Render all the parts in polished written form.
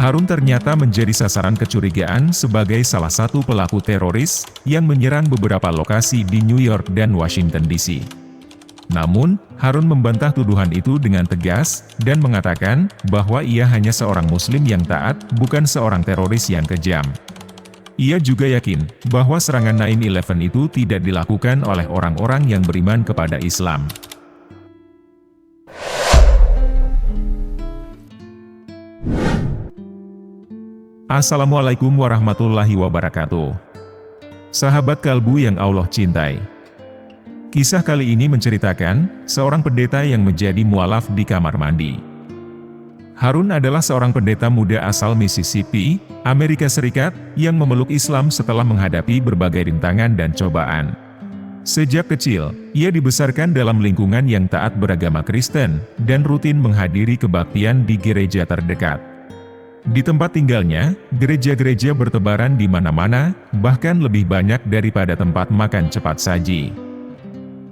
Harun ternyata menjadi sasaran kecurigaan sebagai salah satu pelaku teroris yang menyerang beberapa lokasi di New York dan Washington DC. Namun, Harun membantah tuduhan itu dengan tegas dan mengatakan bahwa ia hanya seorang muslim yang taat, bukan seorang teroris yang kejam. Ia juga yakin bahwa serangan 9/11 itu tidak dilakukan oleh orang-orang yang beriman kepada Islam. Assalamualaikum warahmatullahi wabarakatuh. Sahabat kalbu yang Allah cintai. Kisah kali ini menceritakan seorang pendeta yang menjadi mualaf di kamar mandi. Harun adalah seorang pendeta muda asal Mississippi, Amerika Serikat, yang memeluk Islam setelah menghadapi berbagai rintangan dan cobaan. Sejak kecil, ia dibesarkan dalam lingkungan yang taat beragama Kristen, dan rutin menghadiri kebaktian di gereja terdekat. Di tempat tinggalnya, gereja-gereja bertebaran di mana-mana, bahkan lebih banyak daripada tempat makan cepat saji.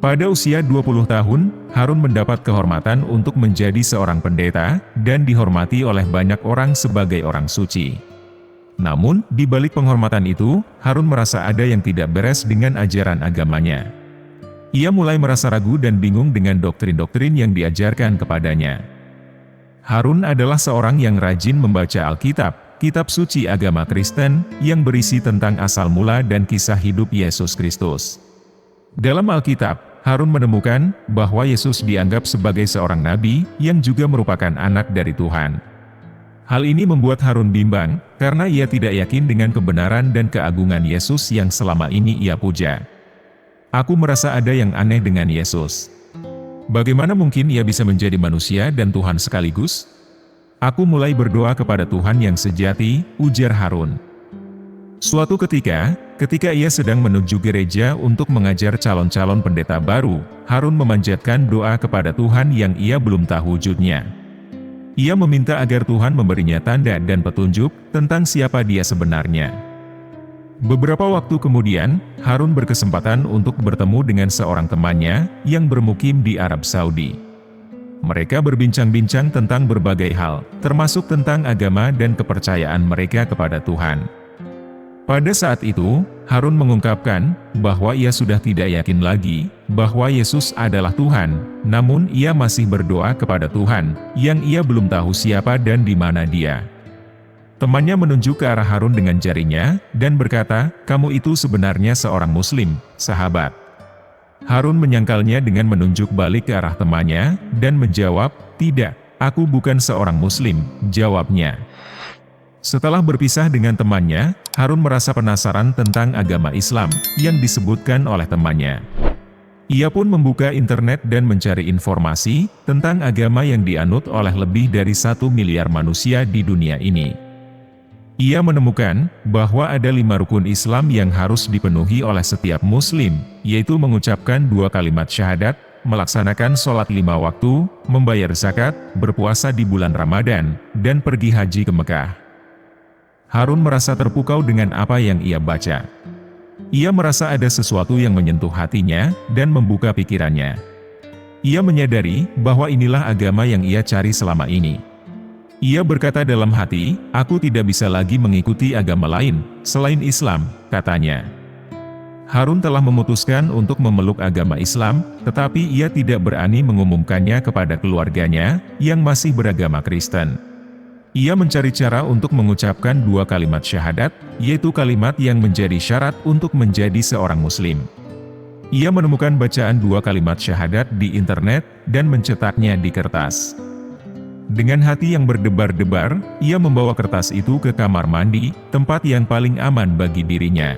Pada usia 20 tahun, Harun mendapat kehormatan untuk menjadi seorang pendeta, dan dihormati oleh banyak orang sebagai orang suci. Namun, di balik penghormatan itu, Harun merasa ada yang tidak beres dengan ajaran agamanya. Ia mulai merasa ragu dan bingung dengan doktrin-doktrin yang diajarkan kepadanya. Harun adalah seorang yang rajin membaca Alkitab, kitab suci agama Kristen, yang berisi tentang asal mula dan kisah hidup Yesus Kristus. Dalam Alkitab, Harun menemukan bahwa Yesus dianggap sebagai seorang nabi, yang juga merupakan anak dari Tuhan. Hal ini membuat Harun bimbang, karena ia tidak yakin dengan kebenaran dan keagungan Yesus yang selama ini ia puja. Aku merasa ada yang aneh dengan Yesus. Bagaimana mungkin ia bisa menjadi manusia dan Tuhan sekaligus? Aku mulai berdoa kepada Tuhan yang sejati, ujar Harun. Suatu ketika ia sedang menuju gereja untuk mengajar calon-calon pendeta baru, Harun memanjatkan doa kepada Tuhan yang ia belum tahu wujudnya. Ia meminta agar Tuhan memberinya tanda dan petunjuk tentang siapa dia sebenarnya. Beberapa waktu kemudian, Harun berkesempatan untuk bertemu dengan seorang temannya yang bermukim di Arab Saudi. Mereka berbincang-bincang tentang berbagai hal, termasuk tentang agama dan kepercayaan mereka kepada Tuhan. Pada saat itu, Harun mengungkapkan bahwa ia sudah tidak yakin lagi bahwa Yesus adalah Tuhan, namun ia masih berdoa kepada Tuhan yang ia belum tahu siapa dan di mana dia. Temannya menunjuk ke arah Harun dengan jarinya, dan berkata, "Kamu itu sebenarnya seorang Muslim, sahabat." Harun menyangkalnya dengan menunjuk balik ke arah temannya, dan menjawab, "Tidak, aku bukan seorang Muslim," jawabnya. Setelah berpisah dengan temannya, Harun merasa penasaran tentang agama Islam yang disebutkan oleh temannya. Ia pun membuka internet dan mencari informasi tentang agama yang dianut oleh lebih dari 1 miliar manusia di dunia ini. Ia menemukan bahwa ada 5 rukun Islam yang harus dipenuhi oleh setiap Muslim, yaitu mengucapkan 2 kalimat syahadat, melaksanakan sholat 5 waktu, membayar zakat, berpuasa di bulan Ramadan, dan pergi haji ke Mekah. Harun merasa terpukau dengan apa yang ia baca. Ia merasa ada sesuatu yang menyentuh hatinya dan membuka pikirannya. Ia menyadari bahwa inilah agama yang ia cari selama ini. Ia berkata dalam hati, "Aku tidak bisa lagi mengikuti agama lain selain Islam," katanya. Harun telah memutuskan untuk memeluk agama Islam, tetapi ia tidak berani mengumumkannya kepada keluarganya yang masih beragama Kristen. Ia mencari cara untuk mengucapkan 2 kalimat syahadat, yaitu kalimat yang menjadi syarat untuk menjadi seorang Muslim. Ia menemukan bacaan 2 kalimat syahadat di internet dan mencetaknya di kertas. Dengan hati yang berdebar-debar, ia membawa kertas itu ke kamar mandi, tempat yang paling aman bagi dirinya.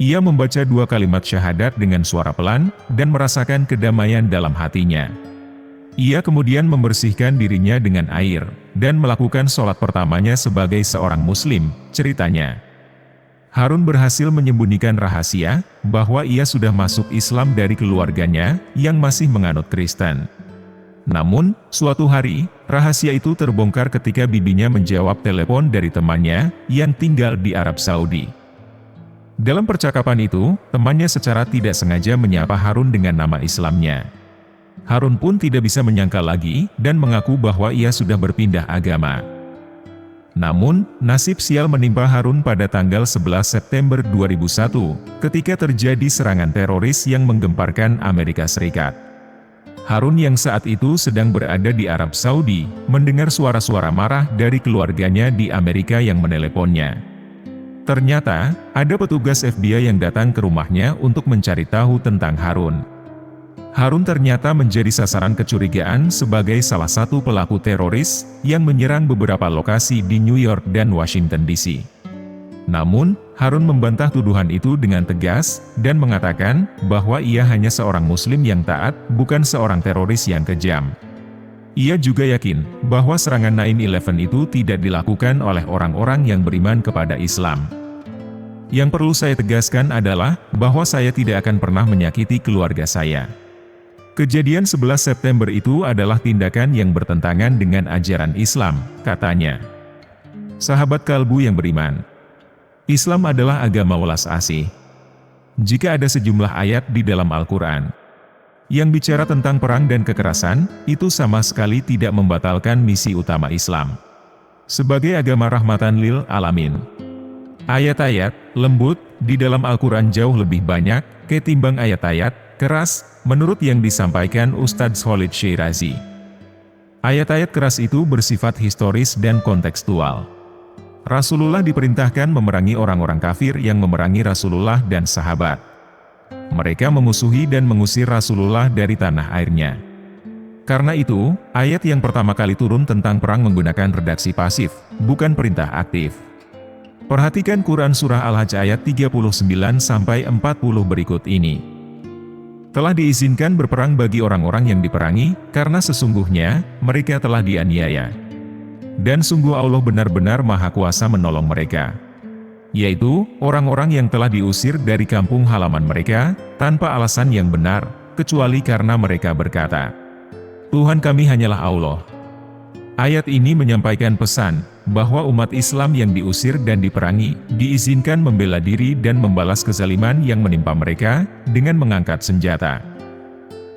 Ia membaca 2 kalimat syahadat dengan suara pelan, dan merasakan kedamaian dalam hatinya. Ia kemudian membersihkan dirinya dengan air, dan melakukan sholat pertamanya sebagai seorang Muslim, ceritanya. Harun berhasil menyembunyikan rahasia, bahwa ia sudah masuk Islam dari keluarganya, yang masih menganut Kristen. Namun, suatu hari, rahasia itu terbongkar ketika bibinya menjawab telepon dari temannya yang tinggal di Arab Saudi. Dalam percakapan itu, temannya secara tidak sengaja menyapa Harun dengan nama Islamnya. Harun pun tidak bisa menyangkal lagi dan mengaku bahwa ia sudah berpindah agama. Namun, nasib sial menimpa Harun pada tanggal 11 September 2001, ketika terjadi serangan teroris yang menggemparkan Amerika Serikat. Harun yang saat itu sedang berada di Arab Saudi, mendengar suara-suara marah dari keluarganya di Amerika yang meneleponnya. Ternyata, ada petugas FBI yang datang ke rumahnya untuk mencari tahu tentang Harun. Harun ternyata menjadi sasaran kecurigaan sebagai salah satu pelaku teroris yang menyerang beberapa lokasi di New York dan Washington DC. Namun, Harun membantah tuduhan itu dengan tegas dan mengatakan bahwa ia hanya seorang muslim yang taat, bukan seorang teroris yang kejam. Ia juga yakin bahwa serangan 9/11 itu tidak dilakukan oleh orang-orang yang beriman kepada Islam. Yang perlu saya tegaskan adalah bahwa saya tidak akan pernah menyakiti keluarga saya. Kejadian 11 September itu adalah tindakan yang bertentangan dengan ajaran Islam, katanya. Sahabat kalbu yang beriman, Islam adalah agama welas asih. Jika ada sejumlah ayat di dalam Al-Quran yang bicara tentang perang dan kekerasan, itu sama sekali tidak membatalkan misi utama Islam sebagai agama rahmatan lil alamin. Ayat-ayat lembut di dalam Al-Quran jauh lebih banyak ketimbang ayat-ayat keras, menurut yang disampaikan Ustadz Khalid Shirazi. Ayat-ayat keras itu bersifat historis dan kontekstual. Rasulullah diperintahkan memerangi orang-orang kafir yang memerangi Rasulullah dan sahabat. Mereka memusuhi dan mengusir Rasulullah dari tanah airnya. Karena itu, ayat yang pertama kali turun tentang perang menggunakan redaksi pasif, bukan perintah aktif. Perhatikan Quran Surah Al-Hajj ayat 39-40 berikut ini. Telah diizinkan berperang bagi orang-orang yang diperangi, karena sesungguhnya, mereka telah dianiaya. Dan sungguh Allah benar-benar Maha Kuasa menolong mereka. Yaitu, orang-orang yang telah diusir dari kampung halaman mereka, tanpa alasan yang benar, kecuali karena mereka berkata, Tuhan kami hanyalah Allah. Ayat ini menyampaikan pesan, bahwa umat Islam yang diusir dan diperangi, diizinkan membela diri dan membalas kezaliman yang menimpa mereka, dengan mengangkat senjata.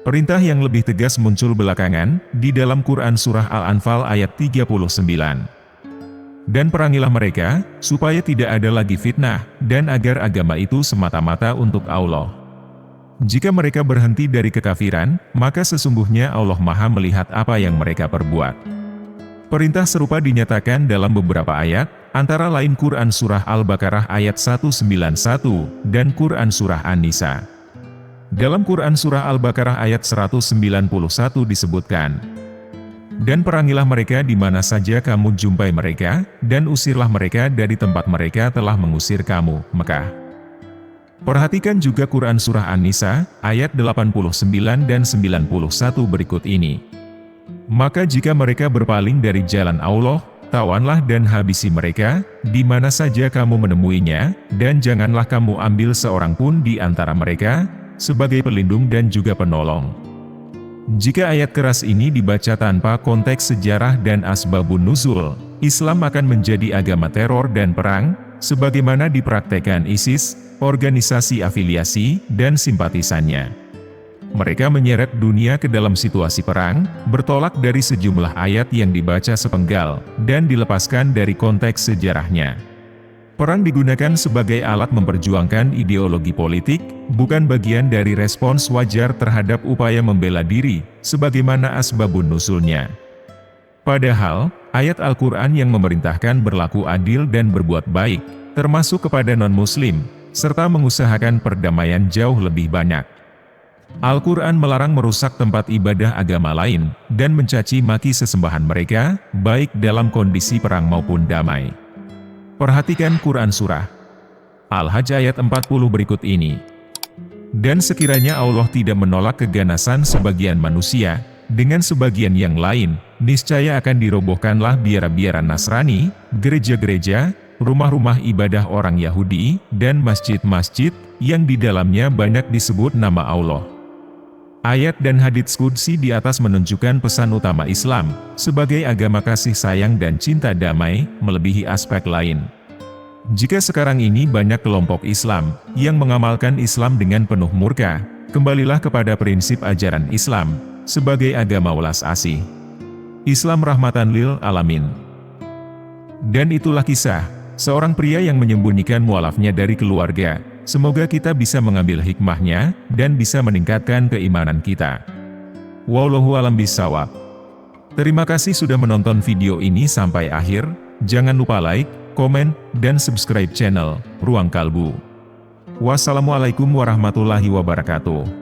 Perintah yang lebih tegas muncul belakangan, di dalam Quran Surah Al-Anfal ayat 39. Dan perangilah mereka, supaya tidak ada lagi fitnah, dan agar agama itu semata-mata untuk Allah. Jika mereka berhenti dari kekafiran, maka sesungguhnya Allah Maha melihat apa yang mereka perbuat. Perintah serupa dinyatakan dalam beberapa ayat, antara lain Quran Surah Al-Baqarah ayat 191, dan Quran Surah An-Nisa. Dalam Quran Surah Al-Baqarah ayat 191 disebutkan, Dan perangilah mereka di mana saja kamu jumpai mereka, dan usirlah mereka dari tempat mereka telah mengusir kamu, Mekah. Perhatikan juga Quran Surah An-Nisa, ayat 89 dan 91 berikut ini. Maka jika mereka berpaling dari jalan Allah, tawanlah dan habisi mereka, di mana saja kamu menemuinya, dan janganlah kamu ambil seorang pun di antara mereka, sebagai pelindung dan juga penolong. Jika ayat keras ini dibaca tanpa konteks sejarah dan asbabun nuzul, Islam akan menjadi agama teror dan perang, sebagaimana dipraktekkan ISIS, organisasi afiliasi, dan simpatisannya. Mereka menyeret dunia ke dalam situasi perang, bertolak dari sejumlah ayat yang dibaca sepenggal, dan dilepaskan dari konteks sejarahnya. Perang digunakan sebagai alat memperjuangkan ideologi politik, bukan bagian dari respons wajar terhadap upaya membela diri, sebagaimana asbabun nuzulnya. Padahal, ayat Al-Quran yang memerintahkan berlaku adil dan berbuat baik, termasuk kepada non-muslim, serta mengusahakan perdamaian jauh lebih banyak. Al-Quran melarang merusak tempat ibadah agama lain, dan mencaci maki sesembahan mereka, baik dalam kondisi perang maupun damai. Perhatikan Quran Surah Al-Hajj ayat 40 berikut ini. Dan sekiranya Allah tidak menolak keganasan sebagian manusia, dengan sebagian yang lain, niscaya akan dirobohkanlah biara-biara Nasrani, gereja-gereja, rumah-rumah ibadah orang Yahudi, dan masjid-masjid, yang di dalamnya banyak disebut nama Allah. Ayat dan hadits qudsi di atas menunjukkan pesan utama Islam, sebagai agama kasih sayang dan cinta damai, melebihi aspek lain. Jika sekarang ini banyak kelompok Islam, yang mengamalkan Islam dengan penuh murka, kembalilah kepada prinsip ajaran Islam, sebagai agama welas asih. Islam rahmatan lil alamin. Dan itulah kisah seorang pria yang menyembunyikan mualafnya dari keluarga. Semoga kita bisa mengambil hikmahnya dan bisa meningkatkan keimanan kita. Wallahu a'lam bishawab. Terima kasih sudah menonton video ini sampai akhir. Jangan lupa like, komen, dan subscribe channel Ruang Kalbu. Wassalamualaikum warahmatullahi wabarakatuh.